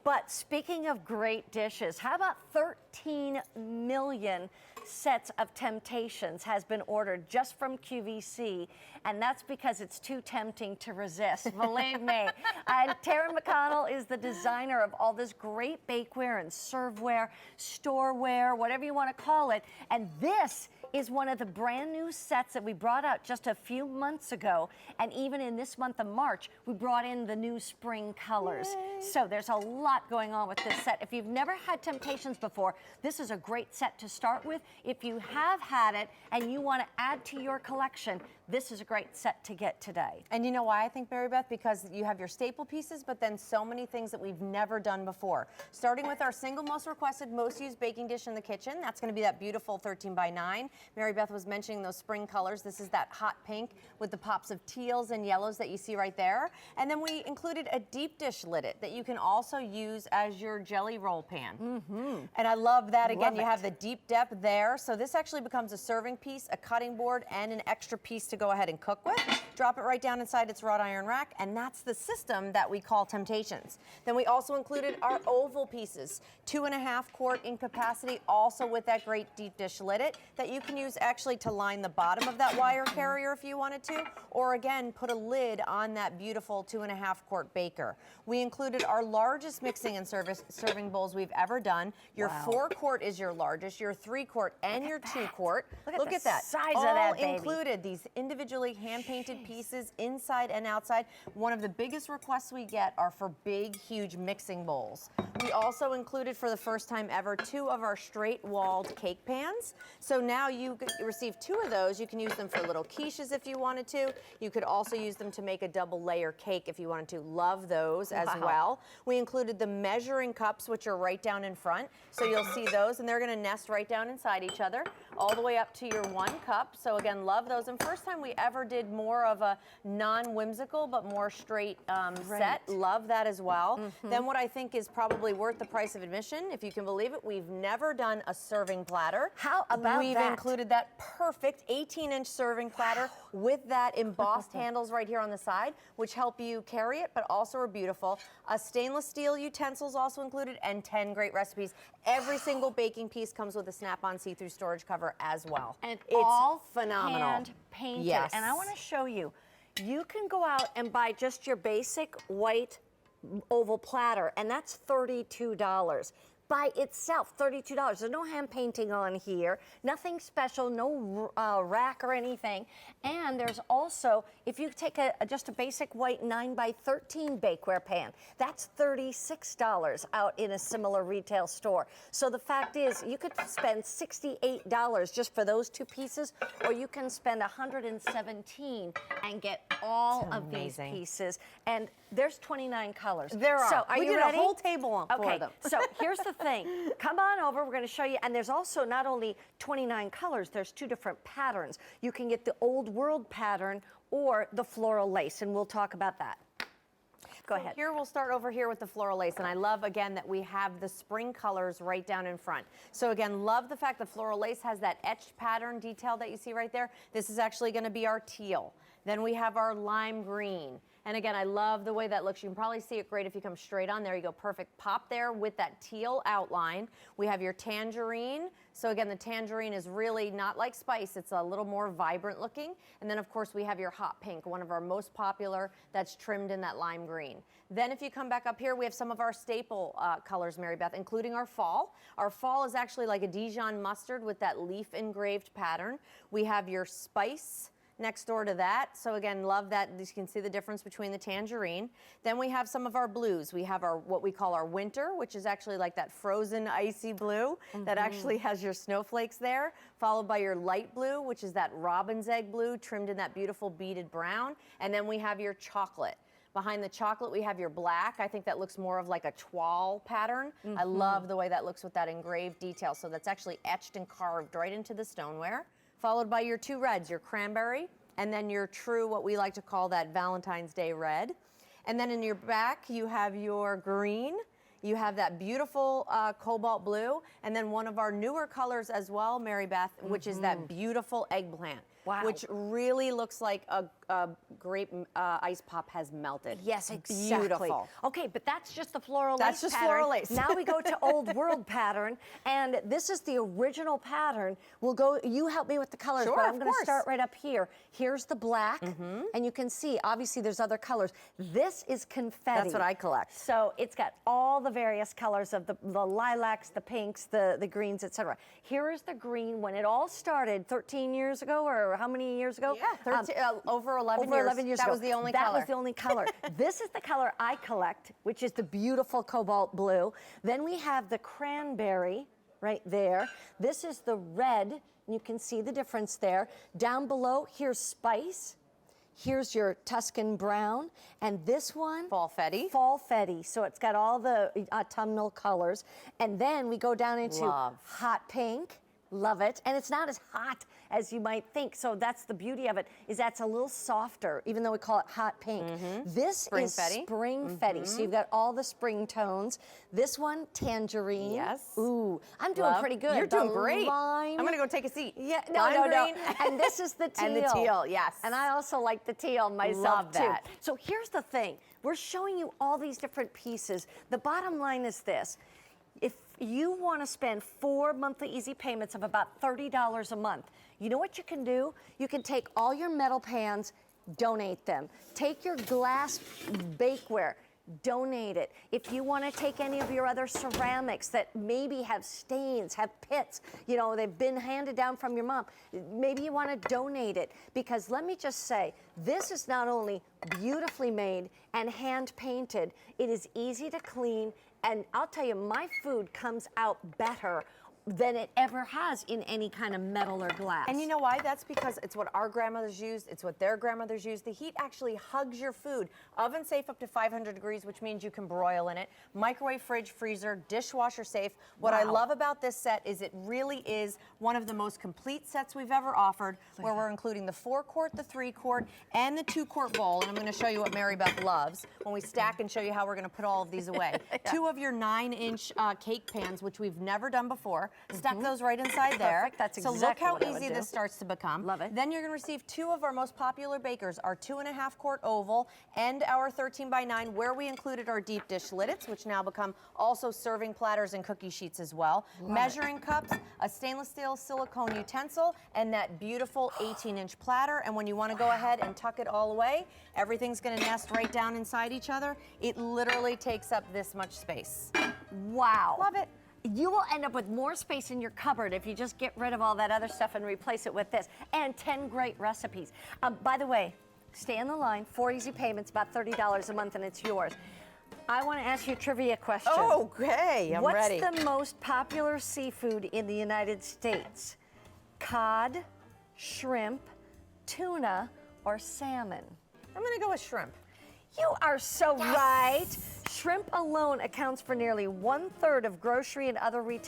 But speaking of great dishes, how about 13 million sets of Temp-tations has been ordered just from QVC, and that's because it's too tempting to resist, believe me. Tara McConnell is the designer of all this great bakeware and serveware, storeware, whatever you want to call it, and this is one of the brand new sets that we brought out just a few months ago, and even in this month of March, we brought in the new spring colors. Yay. So there's a lot going on with this set. If you've never had Temp-tations before, this is a great set to start with. If you have had it and you want to add to your collection, this is a great set to get today. And you know why I think, Mary Beth? Because you have your staple pieces, but then so many things that we've never done before. Starting with our single most requested, most used baking dish in the kitchen. That's going to be that beautiful 13 by 9. Mary Beth was mentioning those spring colors. This is that hot pink with the pops of teals and yellows that you see right there. And then we included a deep dish lid that you can also use as your jelly roll pan. And I love that. Again, you have the deep depth there. So this actually becomes a serving piece, a cutting board, and an extra piece to go ahead and cook with. Drop it right down inside its wrought iron rack, and that's the system that we call Temp-tations. Then we also included our oval pieces, 2.5 quart in capacity, also with that great deep dish lid that you can use actually to line the bottom of that wire carrier if you wanted to, or again, put a lid on that beautiful 2.5 quart baker. We included our largest mixing and serving bowls we've ever done. Your 4 quart is your largest, your 3 quart, and your 2 quart. Look at that size all of that baby. Included these individually hand-painted pieces inside and outside. One of the biggest requests we get are for big, huge mixing bowls. We also included for the first time ever 2 of our straight-walled cake pans. So now you receive 2 of those. You can use them for little quiches if you wanted to. You could also use them to make a double layer cake if you wanted to. Love those as well. We included the measuring cups, which are right down in front. So you'll see those, and they're going to nest right down inside each other, all the way up to your 1 cup. So again, love those. And first time we ever did more of a non-whimsical but more straight set. Love that as well. Then what I think is probably worth the price of admission, if you can believe it, we've never done a serving platter. How about We've included that perfect 18-inch serving platter with that embossed handles right here on the side, which help you carry it, but also are beautiful. A stainless steel utensils also included, and 10 great recipes. Every single baking piece comes with a snap-on see-through storage cover as well. And it's all phenomenal. Hand-painted. Yes. And I want to show you, you can go out and buy just your basic white oval platter, and that's $32. By itself, $32. There's no hand painting on here, nothing special, no rack or anything. And there's also, if you take just a basic white 9 by 13 bakeware pan, that's $36 out in a similar retail store. So the fact is, you could spend $68 just for those 2 pieces, or you can spend $117 and get all of these pieces. And there's 29 colors. There are. So are we you did ready? a whole table for them. So here's the thing. Come on over. We're going to show you. And there's also not only 29 colors, there's 2 different patterns. You can get the old world pattern or the floral lace, and we'll talk about that. Go ahead. Here we'll start over here with the floral lace, and I love again that we have the spring colors right down in front. So again, love the fact the floral lace has that etched pattern detail that you see right there. This is actually going to be our teal. Then we have our lime green. And again, I love the way that looks. You can probably see it great if you come straight on. There you go, perfect pop there with that teal outline. We have your tangerine. So again, the tangerine is really not like spice. It's a little more vibrant looking. And then of course we have your hot pink, one of our most popular that's trimmed in that lime green. Then if you come back up here, we have some of our staple colors, Mary Beth, including our fall. Our fall is actually like a Dijon mustard with that leaf engraved pattern. We have your spice next door to that. So again, love that. You can see the difference between the tangerine. Then we have some of our blues. We have our what we call our winter, which is actually like that frozen icy blue that actually has your snowflakes there, followed by your light blue, which is that robin's egg blue trimmed in that beautiful beaded brown. And then we have your chocolate. Behind the chocolate, we have your black. I think that looks more of like a toile pattern. I love the way that looks with that engraved detail. So that's actually etched and carved right into the stoneware. Followed by your 2 reds, your cranberry, and then your true, what we like to call that Valentine's Day red. And then in your back, you have your green. You have that beautiful cobalt blue, and then one of our newer colors as well, Mary Beth, which is that beautiful eggplant. Wow. which really looks like a grape ice pop has melted. Yes, exactly. Beautiful. Okay, but that's just the floral That's lace just pattern. floral lace. Now we go to old world pattern, and this is the original pattern. We'll go, you help me with the colors, Sure, but I'm of gonna course. start right up here. Here's the black, and you can see, obviously there's other colors. This is confetti. That's what I collect. So it's got all the various colors of the lilacs, the pinks, the greens, etc. Here is the green when it all started 13 years ago, or how many years ago? Yeah, over 11 over years. 11 years that ago. was the only that color. was the only color. This is the color I collect, which is the beautiful cobalt blue. Then we have the cranberry right there. This is the red, and you can see the difference there. Down below, here's spice. Here's your Tuscan brown, and this one, Falfetti. Falfetti. So it's got all the autumnal colors. And then we go down into hot pink. Love it. And it's not as hot as you might think. So that's the beauty of it, is that's a little softer, even though we call it hot pink. This is spring-fetti. So you've got all the spring tones. This one, tangerine. Yes. Ooh, I'm doing pretty good. You're doing great. Lime. I'm gonna go take a seat. Yeah, Lime no. green. And this is the teal. And the teal, yes. And I also like the teal myself, Love that. too. So here's the thing. We're showing you all these different pieces. The bottom line is this. If you want to spend 4 monthly easy payments of about $30 a month, you know what you can do? You can take all your metal pans, donate them. Take your glass bakeware, donate it. If you want to take any of your other ceramics that maybe have stains, have pits, you know, they've been handed down from your mom, maybe you want to donate it. Because let me just say, this is not only beautifully made and hand painted, it is easy to clean. And I'll tell you, my food comes out better than it ever has in any kind of metal or glass. And you know why? That's because it's what our grandmothers used. It's what their grandmothers used. The heat actually hugs your food. Oven safe up to 500 degrees, which means you can broil in it. Microwave, fridge, freezer, dishwasher safe. What I love about this set is it really is one of the most complete sets we've ever offered, where we're including the 4-quart, the 3-quart, and the 2-quart bowl. And I'm going to show you what Mary Beth loves when we stack and show you how we're going to put all of these away. 2 of your 9-inch cake pans, which we've never done before. Stuck those right inside there. Perfect. That's so exactly look what I how would easy do. this starts to become. Love it. Then you're going to receive 2 of our most popular bakers, our 2.5-quart oval and our 13x9, where we included our deep dish liddits, which now become also serving platters and cookie sheets as well. Measuring cups, a stainless steel silicone utensil, and that beautiful 18-inch platter. And when you want to go ahead and tuck it all away, everything's going to nest right down inside each other. It literally takes up this much space. Wow. Love it. You will end up with more space in your cupboard if you just get rid of all that other stuff and replace it with this. And 10 great recipes. By the way, stay on the line. 4 easy payments, about $30 a month, and it's yours. I want to ask you a trivia question. Okay, I'm ready. What's the most popular seafood in the United States? Cod, shrimp, tuna, or salmon? I'm going to go with shrimp. You are so right. Shrimp alone accounts for nearly 1/3 of grocery and other retail